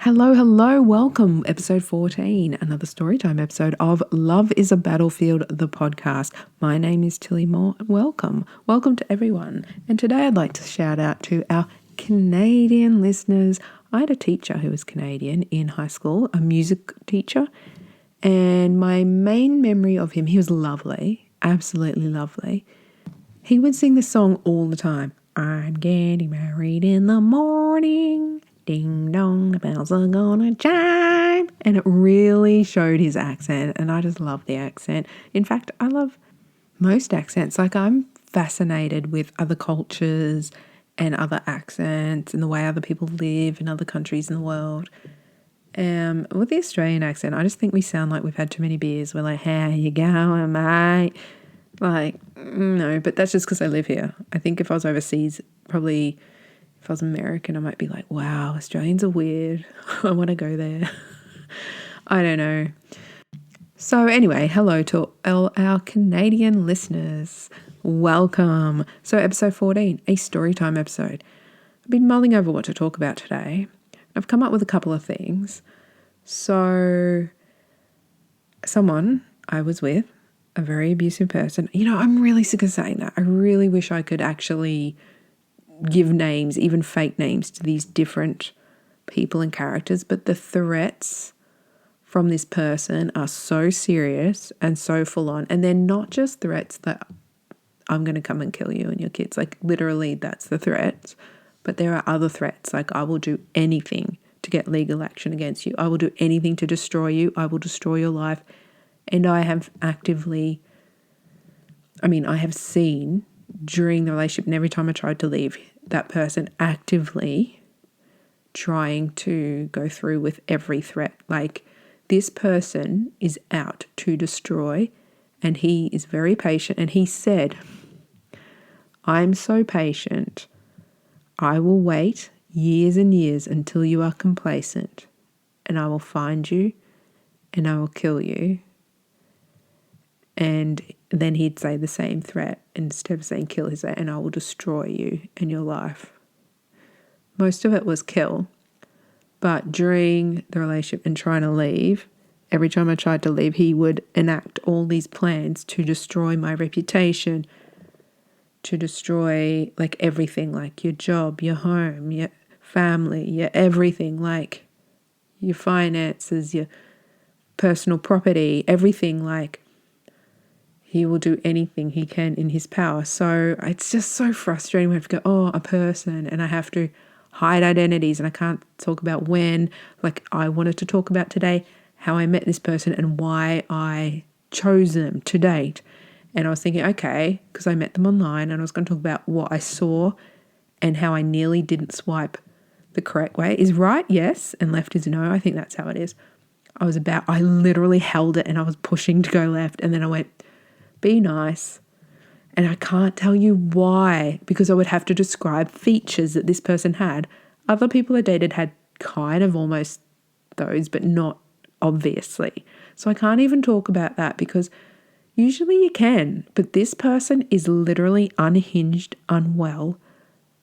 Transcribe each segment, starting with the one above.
Hello, welcome. Episode 14, another Storytime episode of Love is a Battlefield, the podcast. My name is Tilly Moore. Welcome to everyone. And today I'd like to shout out to our Canadian listeners. I had a teacher who was Canadian in high school, a music teacher. And my main memory of him, he was lovely, absolutely lovely. He would sing this song all the time. I'm getting married in the morning. Ding dong, the bells are gonna chime. And it really showed his accent, and I just love the accent. In fact, I love most accents. Like, I'm fascinated with other cultures and other accents and the way other people live in other countries in the world. With the Australian accent, I just think we sound like we've had too many beers. We're like, how you going, mate? Like, no, but that's just because I live here. I think if I was overseas, probably if I was American, I might be like, wow, Australians are weird. I want to go there. I don't know. So anyway, hello to all our Canadian listeners. Welcome. So episode 14, a storytime episode. I've been mulling over what to talk about today. I've come up with a couple of things. So someone I was with, a very abusive person. You know, I'm really sick of saying that. I really wish I could actually give names, even fake names, to these different people and characters. But the threats from this person are so serious and so full on. And they're not just threats that I'm going to come and kill you and your kids. Like, literally, that's the threats. But there are other threats. Like, I will do anything to get legal action against you. I will do anything to destroy you. I will destroy your life. And I have seen during the relationship, and every time I tried to leave, that person actively trying to go through with every threat. Like, this person is out to destroy, and he is very patient. And he said, I'm so patient. I will wait years and years until you are complacent, and I will find you and I will kill you. And then he'd say the same threat. Instead of saying kill, he'd say, and I will destroy you and your life. Most of it was kill. But during the relationship and trying to leave, every time I tried to leave, he would enact all these plans to destroy my reputation, to destroy like everything, like your job, your home, your family, your everything, like your finances, your personal property, everything. Like, he will do anything he can in his power. So it's just so frustrating. We have to go, a person, and I have to hide identities, and I can't talk about when. Like, I wanted to talk about today how I met this person and why I chose them to date. And I was thinking, okay, because I met them online, and I was going to talk about what I saw and how I nearly didn't swipe the correct way. Is right, yes, and left is no. I think that's how it is. I literally held it and I was pushing to go left, and then I went, be nice. And I can't tell you why, because I would have to describe features that this person had. Other people I dated had kind of almost those, but not obviously. So I can't even talk about that, because usually you can, but this person is literally unhinged, unwell,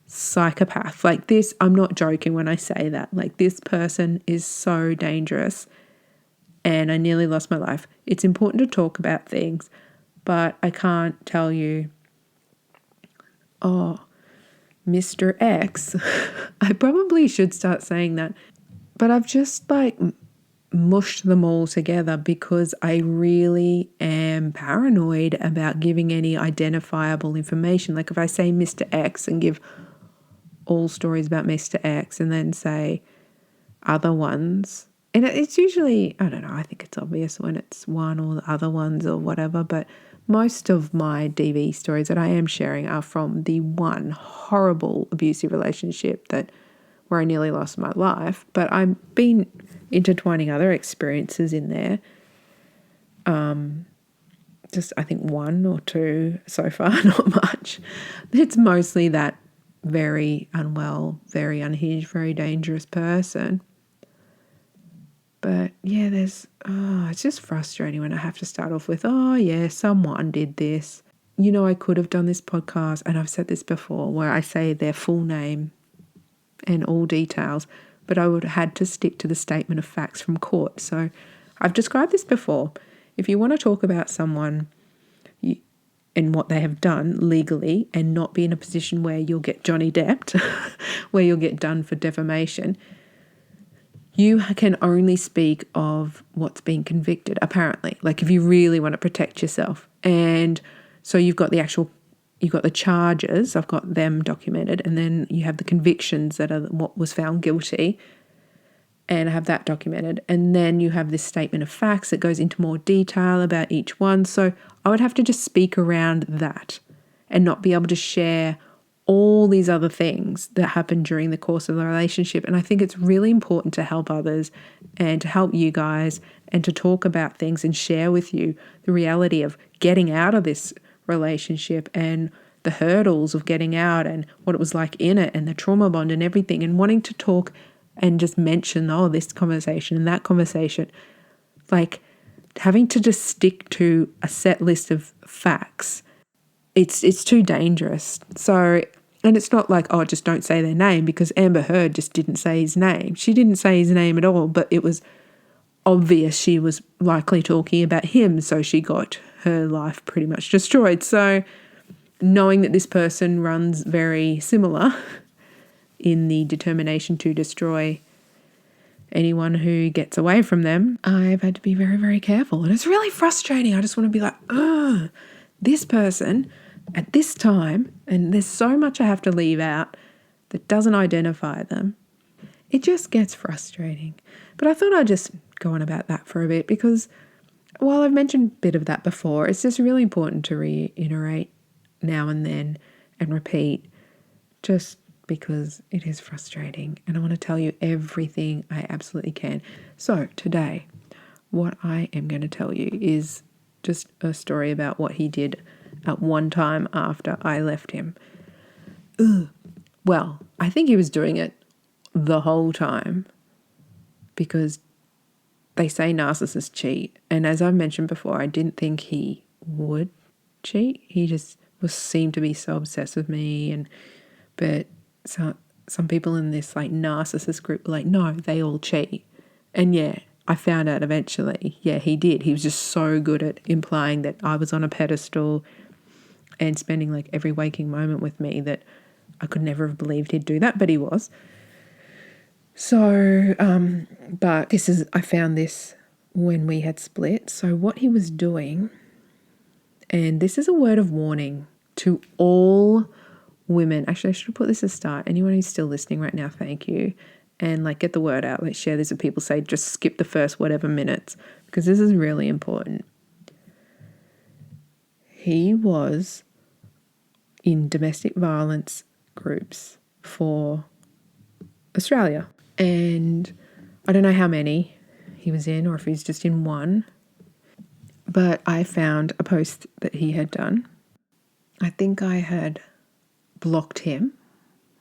psychopath. Like this, I'm not joking when I say that. Like, this person is so dangerous, and I nearly lost my life. It's important to talk about things, but I can't tell you, Mr. X. I probably should start saying that. But I've just mushed them all together because I really am paranoid about giving any identifiable information. Like, if I say Mr. X and give all stories about Mr. X and then say other ones, and it's usually, I don't know, I think it's obvious when it's one or the other ones or whatever, but most of my DV stories that I am sharing are from the one horrible abusive relationship where I nearly lost my life. But I've been intertwining other experiences in there. Just I think one or two so far, not much. It's mostly that very unwell, very unhinged, very dangerous person. But yeah, it's just frustrating when I have to start off with, someone did this. You know, I could have done this podcast, and I've said this before, where I say their full name and all details, but I would have had to stick to the statement of facts from court. So I've described this before. If you want to talk about someone and what they have done legally and not be in a position where you'll get Johnny Depped, where you'll get done for defamation, you can only speak of what's been convicted, apparently. Like if you really want to protect yourself. And so you've got the charges, I've got them documented, and then you have the convictions that are what was found guilty, and I have that documented. And then you have this statement of facts that goes into more detail about each one. So I would have to just speak around that and not be able to share all these other things that happened during the course of the relationship. And I think it's really important to help others and to help you guys and to talk about things and share with you the reality of getting out of this relationship and the hurdles of getting out and what it was like in it and the trauma bond and everything, and wanting to talk and just mention, this conversation and that conversation. Like having to just stick to a set list of facts, it's too dangerous. So, and it's not like, just don't say their name, because Amber Heard just didn't say his name. She didn't say his name at all, but it was obvious she was likely talking about him, so she got her life pretty much destroyed. So knowing that this person runs very similar in the determination to destroy anyone who gets away from them, I've had to be very, very careful. And it's really frustrating. I just want to be like, this person at this time, and there's so much I have to leave out that doesn't identify them. It just gets frustrating. But I thought I'd just go on about that for a bit, because while I've mentioned a bit of that before, it's just really important to reiterate now and then and repeat, just because it is frustrating and I want to tell you everything I absolutely can. So today, what I am going to tell you is just a story about what he did at one time after I left him. Well, I think he was doing it the whole time, because they say narcissists cheat. And as I've mentioned before, I didn't think he would cheat. He just seemed to be so obsessed with me. But some people in this like narcissist group were like, no, they all cheat. And yeah, I found out eventually, yeah, he did. He was just so good at implying that I was on a pedestal and spending like every waking moment with me that I could never have believed he'd do that, but he was. So, but I found this when we had split. So what he was doing, and this is a word of warning to all women. Actually, I should have put this at the start. Anyone who's still listening right now, thank you. And like get the word out. Like share this with people. Say just skip the first whatever minutes, because this is really important. He was in domestic violence groups for Australia. And I don't know how many he was in or if he's just in one. But I found a post that he had done. I think I had blocked him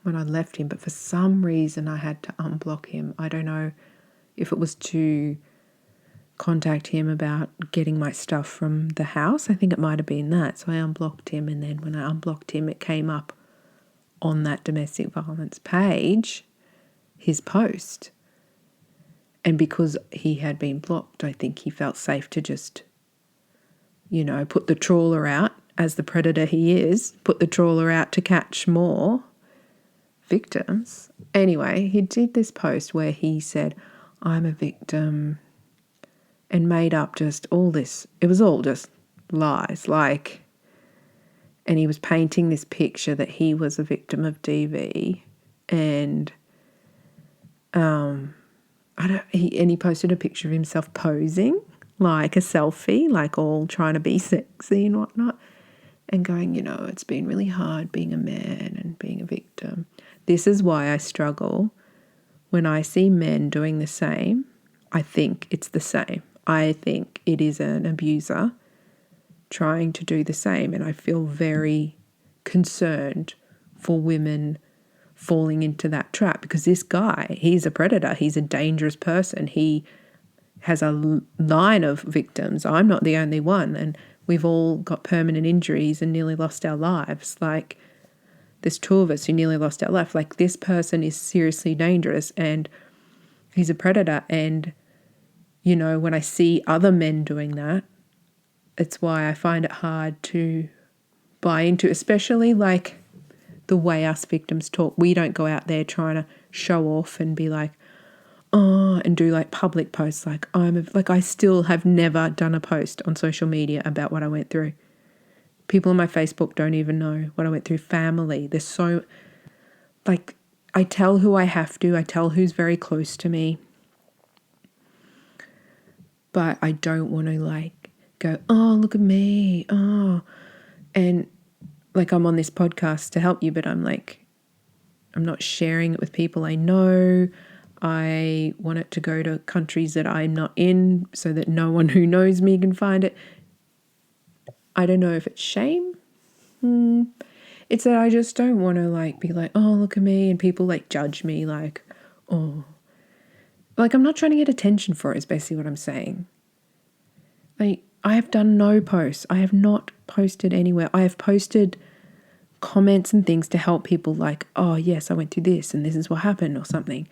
when I left him, but for some reason I had to unblock him. I don't know if it was to contact him about getting my stuff from the house. I think it might have been that. So I unblocked him, and then when I unblocked him, it came up on that domestic violence page, his post. And because he had been blocked, I think he felt safe to just, put the trawler out, as the predator he is, put the trawler out to catch more victims. Anyway, he did this post where he said, I'm a victim, and made up just all this. It was all just lies, and he was painting this picture that he was a victim of DV, and he posted a picture of himself posing like a selfie, like all trying to be sexy and whatnot, and going, it's been really hard being a man and being a victim. This is why I struggle when I see men doing the same. I think it's the same. I think it is an abuser trying to do the same, and I feel very concerned for women falling into that trap, because this guy, he's a predator. He's a dangerous person. He has a line of victims. I'm not the only one, and we've all got permanent injuries and nearly lost our lives. Like, there's two of us who nearly lost our life. Like, this person is seriously dangerous, and he's a predator. And, you know, when I see other men doing that, it's why I find it hard to buy into, especially like the way us victims talk. We don't go out there trying to show off and be like, oh, and do like public posts like I still have never done a post on social media about what I went through. People on my Facebook don't even know what I went through. Family, there's so, like, I tell who I have to. I tell who's very close to me. But I don't want to like go, oh, look at me. Oh, and like I'm on this podcast to help you, but I'm not sharing it with people I know. I want it to go to countries that I'm not in so that no one who knows me can find it. I don't know if it's shame. It's that I just don't want to like be like, oh, look at me, and people like judge me like, oh. Like I'm not trying to get attention for it is basically what I'm saying. Like I have done no posts. I have not posted anywhere. I have posted comments and things to help people like, oh yes, I went through this and this is what happened or something.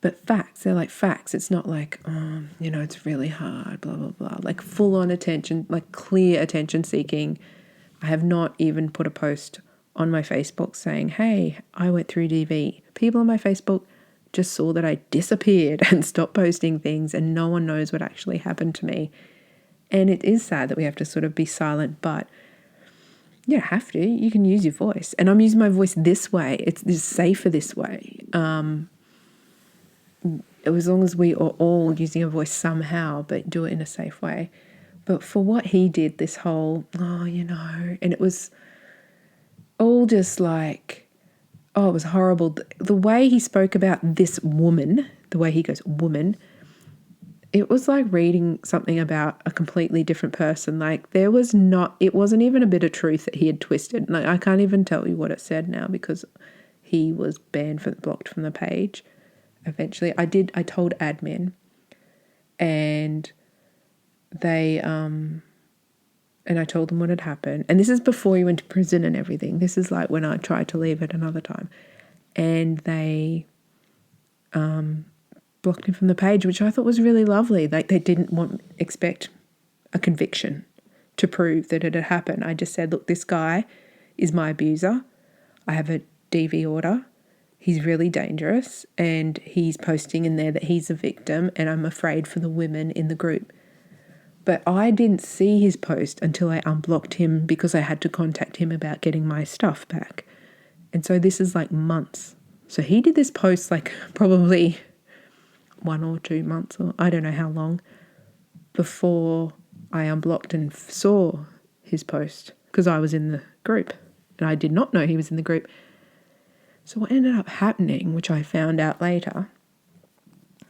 But facts, they're like facts. It's not like, you know, it's really hard, blah, blah, blah. Like full on attention, like clear attention seeking. I have not even put a post on my Facebook saying, hey, I went through DV. People on my Facebook just saw that I disappeared and stopped posting things and no one knows what actually happened to me. And it is sad that we have to sort of be silent, but you don't have to. You can use your voice. And I'm using my voice this way. It's safer this way. As long as we are all using a voice somehow, but do it in a safe way. But for what he did, this whole, oh, you know, and it was all just like, oh, it was horrible. The way he spoke about this woman, the way he goes, woman, it was like reading something about a completely different person. Like it wasn't even a bit of truth that he had twisted. Like I can't even tell you what it said now because he was blocked from the page. Eventually, I told admin, and they and I told them what had happened. And this is before he went to prison and everything. This is like when I tried to leave at another time, and they blocked him from the page, which I thought was really lovely. Like they didn't expect a conviction to prove that it had happened. I just said, look, this guy is my abuser. I have a DV order. He's really dangerous and he's posting in there that he's a victim and I'm afraid for the women in the group. But I didn't see his post until I unblocked him because I had to contact him about getting my stuff back. And so this is like months. So he did this post like probably 1 or 2 months or I don't know how long before I unblocked and saw his post because I was in the group and I did not know he was in the group. So what ended up happening, which I found out later,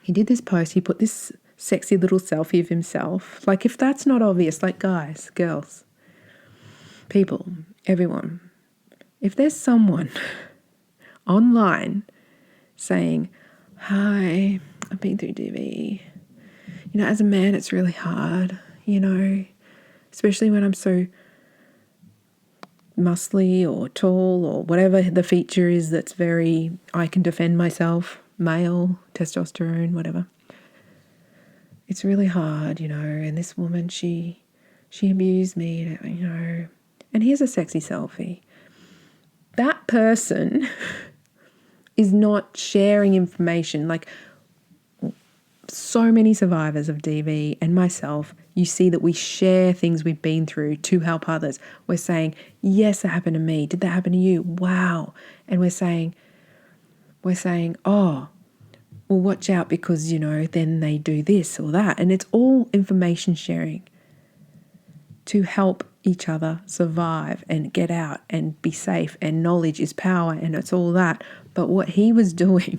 he did this post, he put this sexy little selfie of himself. Like if that's not obvious, like guys, girls, people, everyone, if there's someone online saying, hi, I've been through DV, you know, as a man, it's really hard, you know, especially when I'm so muscly or tall or whatever the feature is that's very, I can defend myself, male, testosterone, whatever. It's really hard, you know, and this woman, she abused me, you know, and here's a sexy selfie. That person is not sharing information. Like so many survivors of DV and myself, you see that we share things we've been through to help others. We're saying, yes, that happened to me. Did that happen to you? Wow. And we're saying, oh, well, watch out because, you know, then they do this or that. And it's all information sharing to help each other survive and get out and be safe. And knowledge is power and it's all that. But what he was doing,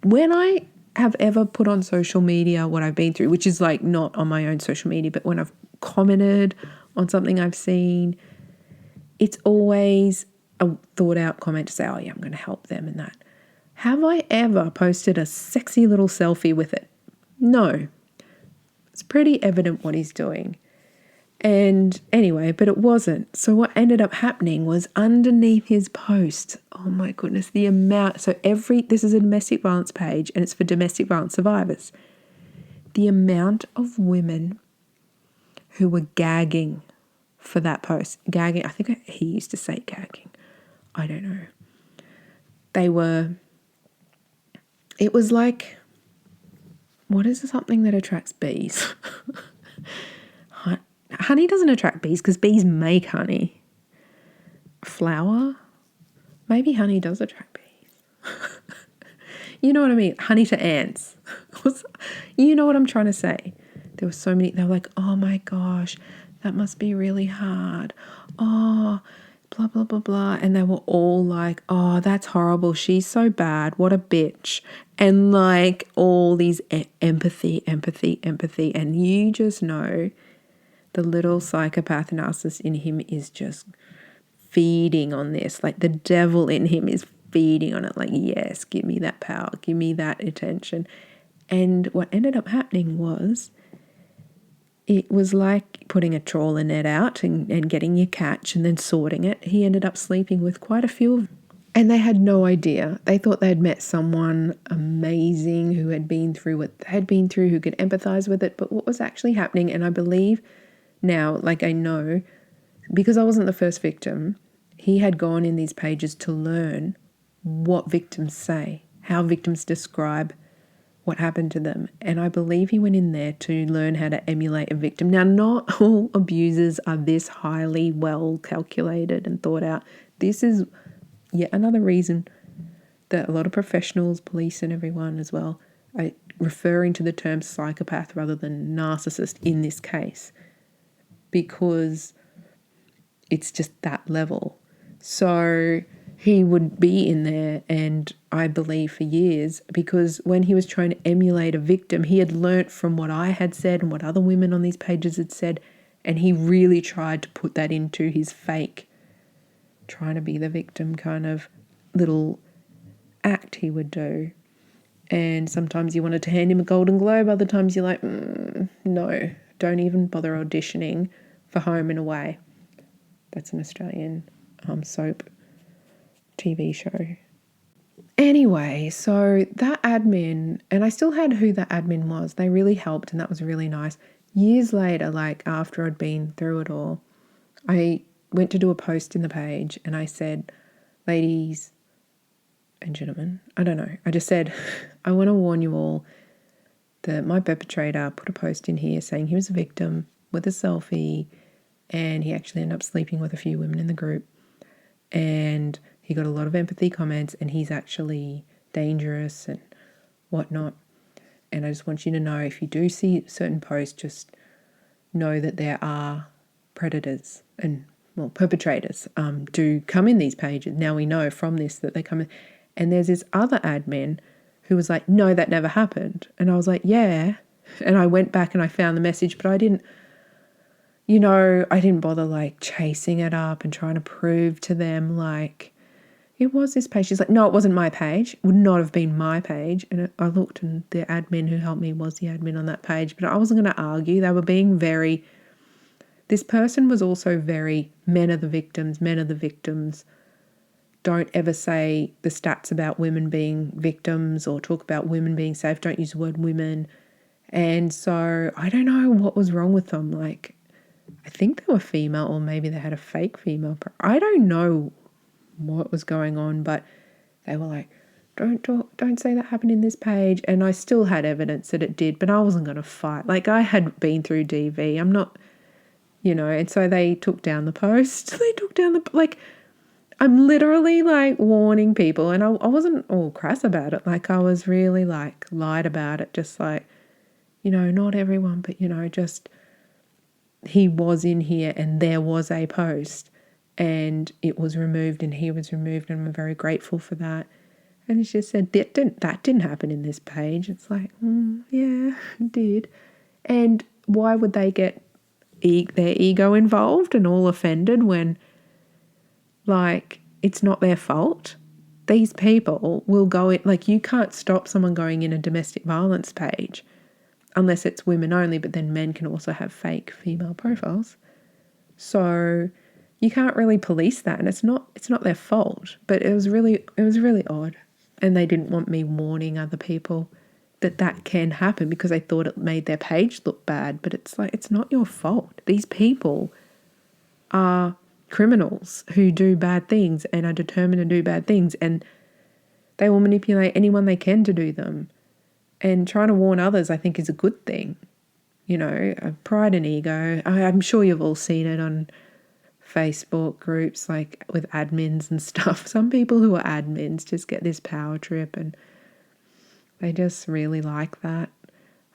when I have ever put on social media what I've been through, which is like not on my own social media, but when I've commented on something I've seen, it's always a thought out comment to say, oh yeah, I'm going to help them and that. Have I ever posted a sexy little selfie with it? No. It's pretty evident what he's doing. And anyway, but it wasn't. So what ended up happening was underneath his post, oh my goodness, the amount. So this is a domestic violence page and it's for domestic violence survivors. The amount of women who were gagging for that post, gagging, I think he used to say gagging. I don't know. It was like, what is something that attracts bees? Honey doesn't attract bees because bees make honey. Flower? Maybe honey does attract bees. You know what I mean? Honey to ants. You know what I'm trying to say? There were so many. They were like, oh my gosh, that must be really hard. Oh, blah, blah, blah, blah. And they were all like, oh, that's horrible. She's so bad. What a bitch. And like all these empathy. And you just know the little psychopath narcissist in him is just feeding on this. Like the devil in him is feeding on it. Like, yes, give me that power. Give me that attention. And what ended up happening was it was like putting a trawler net out and getting your catch and then sorting it. He ended up sleeping with quite a few of them. And they had no idea. They thought they had met someone amazing who had been through what they had been through, who could empathize with it. But what was actually happening, and I believe now, like I know, because I wasn't the first victim, he had gone in these pages to learn what victims say, how victims describe what happened to them. And I believe he went in there to learn how to emulate a victim. Now, not all abusers are this highly well calculated and thought out. This is yet another reason that a lot of professionals, police and everyone as well, are referring to the term psychopath rather than narcissist in this case, because it's just that level. So he would be in there, and I believe for years, because when he was trying to emulate a victim, he had learnt from what I had said and what other women on these pages had said, and he really tried to put that into his fake, trying to be the victim kind of little act he would do. And sometimes you wanted to hand him a Golden Globe, other times you're like, no, don't even bother auditioning for Home and Away. That's an Australian soap TV show. Anyway, so that admin, and I still had who that admin was. They really helped, and that was really nice. Years later, like after I'd been through it all, I went to do a post in the page and I said, ladies and gentlemen, I don't know. I just said, I want to warn you all that my perpetrator put a post in here saying he was a victim with a selfie, and he actually ended up sleeping with a few women in the group, and he got a lot of empathy comments, and he's actually dangerous and whatnot. And I just want you to know, if you do see certain posts, just know that there are predators and perpetrators do come in these pages. Now we know from this that they come in. And there's this other admin who was like, no, that never happened. And I was like, yeah. And I went back and I found the message, but I didn't bother like chasing it up and trying to prove to them like it was this page. She's like, no, it wasn't my page. It would not have been my page. And I looked, and the admin who helped me was the admin on that page, but I wasn't going to argue. They were being this person was also very, men are the victims. Don't ever say the stats about women being victims or talk about women being safe. Don't use the word women. And so I don't know what was wrong with them. Like, I think they were female, or maybe they had a fake female. I don't know what was going on, but they were like, don't say that happened in this page. And I still had evidence that it did, but I wasn't going to fight. Like, I had been through DV. I'm not, and so they took down the post. They took down I'm literally like warning people, and I wasn't all crass about it. Like, I was really like light about it, just like, not everyone, but just he was in here and there was a post and it was removed and he was removed, and I'm very grateful for that. And it's just said that didn't happen in this page. It's like, yeah, it did. And why would they get their ego involved and all offended when, like, it's not their fault? These people will go in, like, you can't stop someone going in a domestic violence page unless it's women only, but then men can also have fake female profiles. So you can't really police that, and it's not their fault. But it was really odd. And they didn't want me warning other people that can happen because they thought it made their page look bad. But it's like, it's not your fault. These people are criminals who do bad things and are determined to do bad things, and they will manipulate anyone they can to do them. And trying to warn others, I think, is a good thing. You know, pride and ego. I'm sure you've all seen it on Facebook groups, like with admins and stuff. Some people who are admins just get this power trip and they just really like that.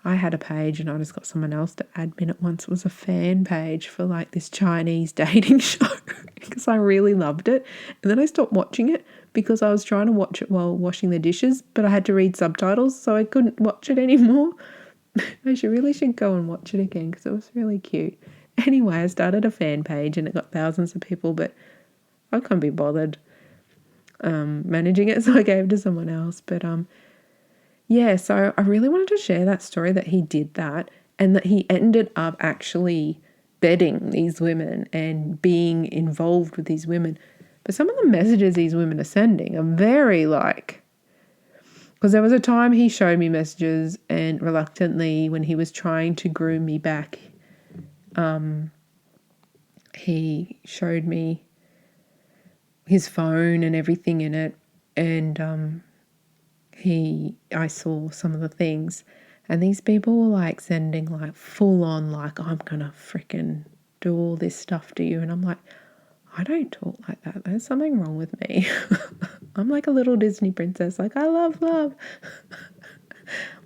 I had a page and I just got someone else to admin it once. It was a fan page for like this Chinese dating show because I really loved it. And then I stopped watching it because I was trying to watch it while washing the dishes, but I had to read subtitles, so I couldn't watch it anymore. I really should go and watch it again because it was really cute. Anyway, I started a fan page and it got thousands of people, but I couldn't be bothered managing it, so I gave it to someone else. But yeah, so I really wanted to share that story, that he did that and that he ended up actually bedding these women and being involved with these women. But some of the messages these women are sending are very like, because there was a time he showed me messages and reluctantly, when he was trying to groom me back, he showed me his phone and everything in it, and I saw some of the things, and these people were like sending like full on like, I'm gonna freaking do all this stuff to you, and I'm like, I don't talk like that. There's something wrong with me. I'm like a little Disney princess, like I love love.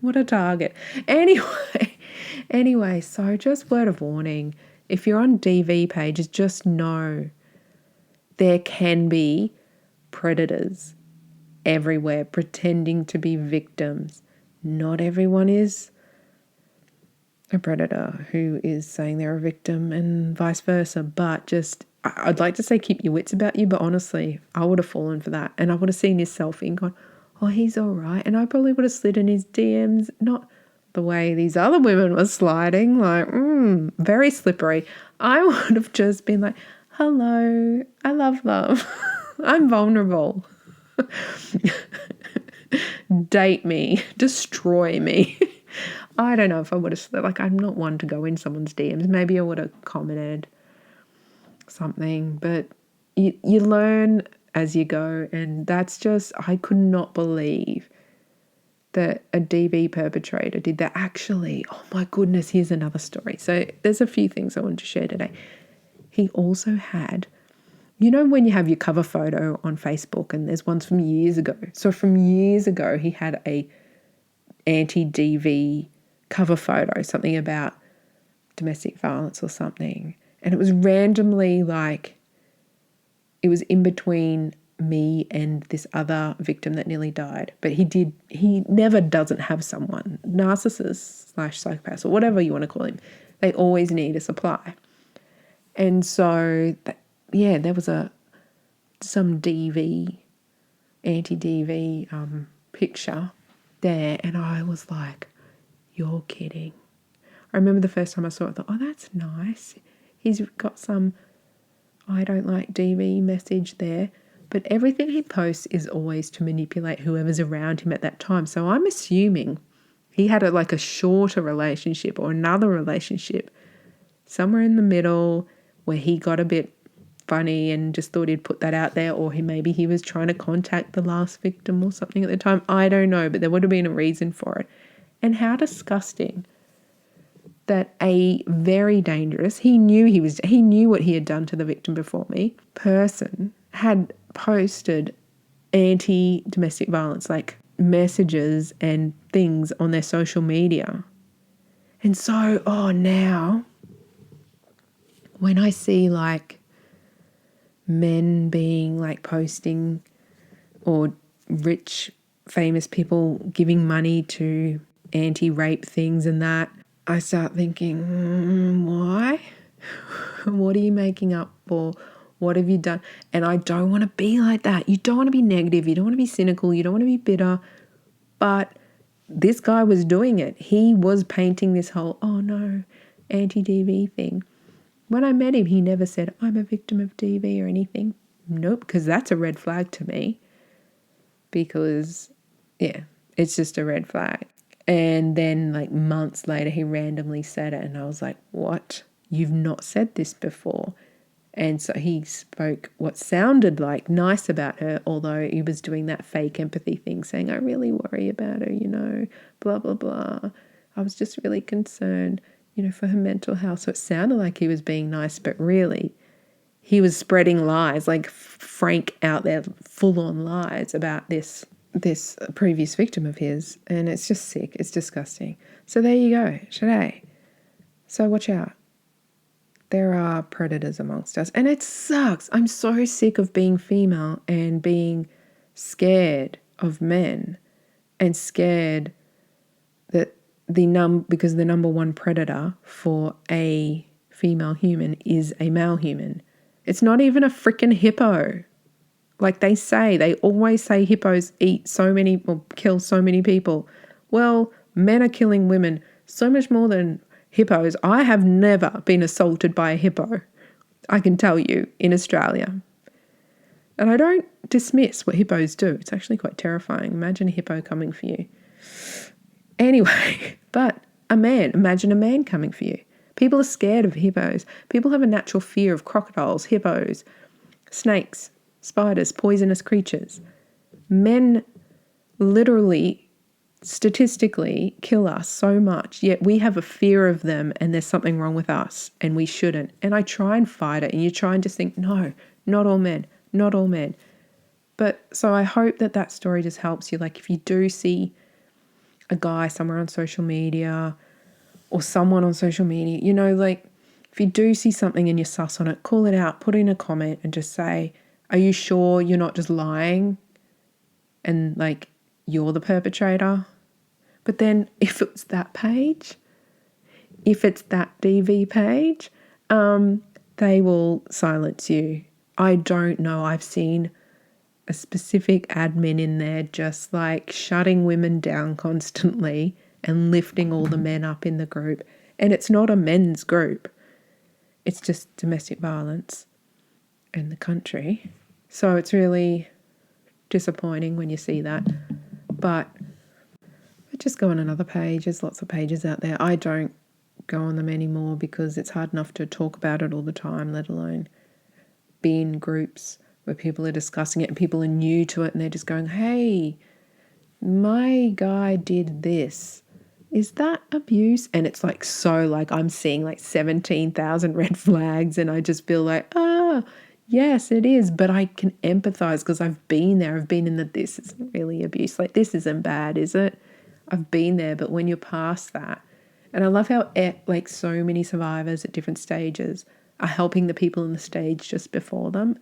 What a target. Anyway, so just word of warning, if you're on DV pages, just know there can be predators everywhere pretending to be victims. Not everyone is a predator who is saying they're a victim and vice versa, but just, I'd like to say keep your wits about you, but honestly, I would have fallen for that, and I would have seen his selfie and gone, oh, he's all right, and I probably would have slid in his DMs, not the way these other women were sliding, like, very slippery. I would have just been like, hello, I love love. I'm vulnerable. Date me, destroy me. I don't know if I would have, like, I'm not one to go in someone's DMs. Maybe I would have commented something, but you learn as you go, and that's just, I could not believe that a DV perpetrator did that. Actually, oh my goodness, here's another story. So there's a few things I wanted to share today. He also had, you know when you have your cover photo on Facebook and there's ones from years ago. So from years ago, he had a anti-DV cover photo, something about domestic violence or something. And it was randomly like, it was in between me and this other victim that nearly died. But he never doesn't have someone, narcissist / psychopath or whatever you want to call him. They always need a supply. And so, there was some DV, anti-DV picture there, and I was like, you're kidding. I remember the first time I saw it, I thought, oh, that's nice. He's got some I don't like DV message there. But everything he posts is always to manipulate whoever's around him at that time. So I'm assuming he had a shorter relationship or another relationship somewhere in the middle where he got a bit funny and just thought he'd put that out there, or maybe he was trying to contact the last victim or something at the time. I don't know, but there would have been a reason for it. And how disgusting that a very dangerous, he knew what he had done to the victim before me, person had posted anti-domestic violence, like messages and things on their social media. And so, now when I see like men being like posting, or rich famous people giving money to anti-rape things and that, I start thinking, why? What are you making up for? What have you done? And I don't want to be like that. You don't want to be negative. You don't want to be cynical. You don't want to be bitter. But this guy was doing it. He was painting this whole, oh no, anti-DV thing. When I met him, he never said, I'm a victim of DV or anything. Nope, because that's a red flag to me. Because, yeah, it's just a red flag. And then like months later, he randomly said it. And I was like, what? You've not said this before. And so he spoke what sounded like nice about her, although he was doing that fake empathy thing, saying, I really worry about her, blah, blah, blah. I was just really concerned, for her mental health. So it sounded like he was being nice, but really he was spreading lies, like frank out there, full-on lies about this previous victim of his. And it's just sick. It's disgusting. So there you go, today. So watch out. There are predators amongst us. And it sucks. I'm so sick of being female and being scared of men and scared that because the number one predator for a female human is a male human. It's not even a freaking hippo. Like they always say hippos eat so many or kill so many people. Well, men are killing women so much more than hippos. I have never been assaulted by a hippo, I can tell you, in Australia. And I don't dismiss what hippos do. It's actually quite terrifying. Imagine a hippo coming for you. Anyway, but imagine a man coming for you. People are scared of hippos. People have a natural fear of crocodiles, hippos, snakes, spiders, poisonous creatures. Men literally, statistically kill us so much, yet we have a fear of them and there's something wrong with us and we shouldn't. And I try and fight it and you try and just think, no, not all men, not all men. But so I hope that story just helps you. Like if you do see a guy somewhere on social media or someone on social media, if you do see something and you're sus on it, call it out, put in a comment and just say, are you sure you're not just lying and like you're the perpetrator? But then if it's that page, if it's that DV page, they will silence you. I don't know. I've seen a specific admin in there just like shutting women down constantly and lifting all the men up in the group. And it's not a men's group. It's just domestic violence in the country. So it's really disappointing when you see that. But just go on another page. There's lots of pages out there. I don't go on them anymore because it's hard enough to talk about it all the time, let alone be in groups where people are discussing it and people are new to it and they're just going, hey, my guy did this. Is that abuse? And it's like I'm seeing like 17,000 red flags and I just feel like, yes, it is. But I can empathize because I've been there. I've been in this isn't really abuse. Like this isn't bad, is it? I've been there. But when you're past that, and I love how like so many survivors at different stages are helping the people in the stage just before them.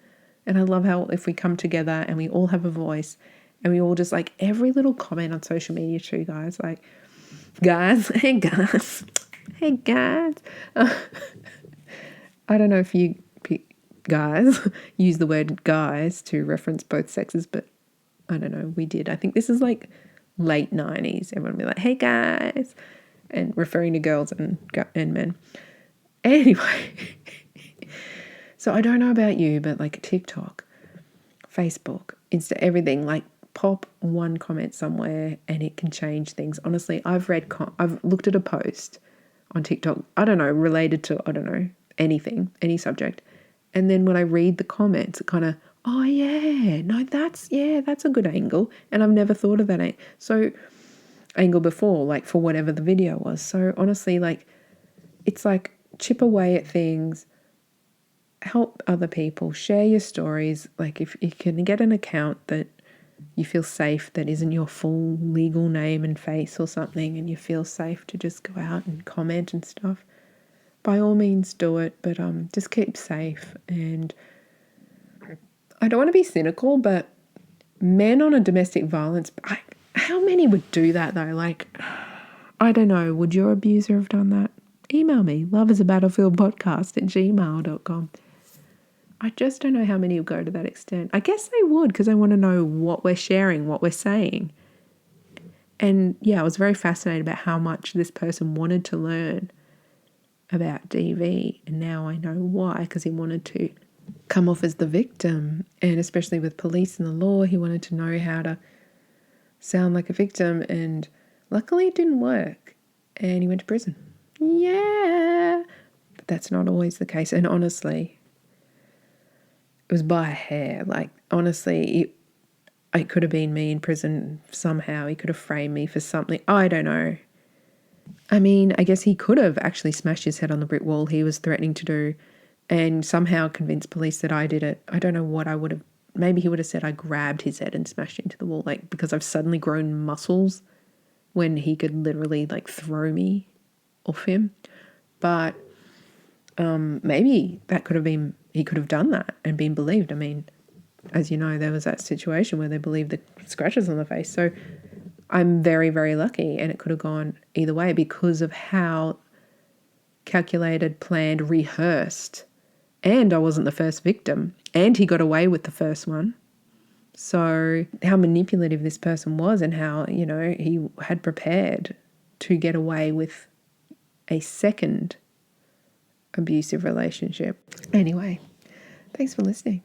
And I love how if we come together and we all have a voice and we all just like every little comment on social media too, guys, like, guys, hey guys, I don't know if you guys use the word guys to reference both sexes, but I don't know, we did. I think this is like late 90s. Everyone would be like, hey guys, and referring to girls and men. Anyway, so I don't know about you, but like TikTok, Facebook, Insta, everything, like pop one comment somewhere and it can change things. Honestly, I've looked at a post on TikTok, I don't know, related to, I don't know, anything, any subject. And then when I read the comments, it kind of, oh yeah, no, that's a good angle. And I've never thought of that angle before, like for whatever the video was. So honestly, like, it's like chip away at things, help other people, share your stories. Like if you can get an account that you feel safe, that isn't your full legal name and face or something, and you feel safe to just go out and comment and stuff, by all means do it. But just keep safe. And I don't want to be cynical, but men on a domestic violence, how many would do that though? Like, I don't know. Would your abuser have done that? Email me, loveisabattlefieldpodcast@gmail.com. I just don't know how many would go to that extent. I guess they would because I want to know what we're sharing, what we're saying. And yeah, I was very fascinated about how much this person wanted to learn about DV, and now I know why, because he wanted to come off as the victim, and especially with police and the law, he wanted to know how to sound like a victim, and luckily it didn't work, and he went to prison. Yeah, but that's not always the case, and honestly, it was by a hair. Like, honestly, it could have been me in prison somehow. He could have framed me for something. I don't know. I mean, I guess he could have actually smashed his head on the brick wall he was threatening to do and somehow convinced police that I did it. I don't know what I would have. Maybe he would have said I grabbed his head and smashed it into the wall, like, because I've suddenly grown muscles when he could literally, like, throw me off him. But maybe that could have been, he could have done that and been believed. I mean, as you know, there was that situation where they believed the scratches on the face. So I'm very, very lucky, and it could have gone either way because of how calculated, planned, rehearsed. And I wasn't the first victim, and he got away with the first one. So how manipulative this person was, and how, you know, he had prepared to get away with a second abusive relationship. Anyway, thanks for listening.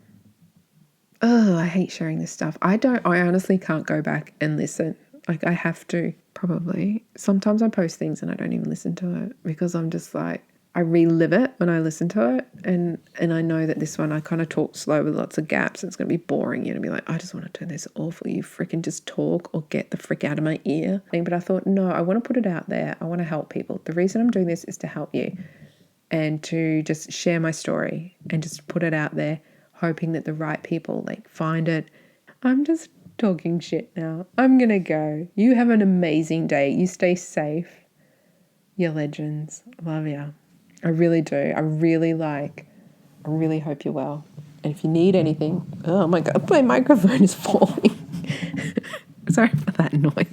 Oh, I hate sharing this stuff. I honestly can't go back and listen. Like, I have to, probably. Sometimes I post things and I don't even listen to it because I'm just like, I relive it when I listen to it. And I know that this one, I kind of talk slow with lots of gaps. And it's going to be boring. You're going to be like, I just want to turn this off. Will you freaking just talk or get the frick out of my ear? But I thought, no, I want to put it out there. I want to help people. The reason I'm doing this is to help you and to just share my story and just put it out there, hoping that the right people, like, find it. I'm just talking shit now. I'm going to go. You have an amazing day. You stay safe. You're legends. Love ya. I really do. I really hope you're well. And if you need anything, oh my God, my microphone is falling. Sorry for that noise.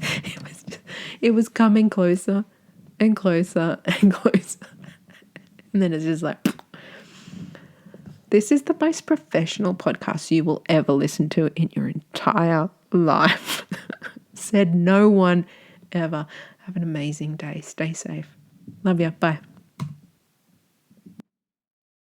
It was coming closer and closer and closer. And then it's just like, this is the most professional podcast you will ever listen to in your entire life. Said no one ever. Have an amazing day. Stay safe. Love ya. Bye.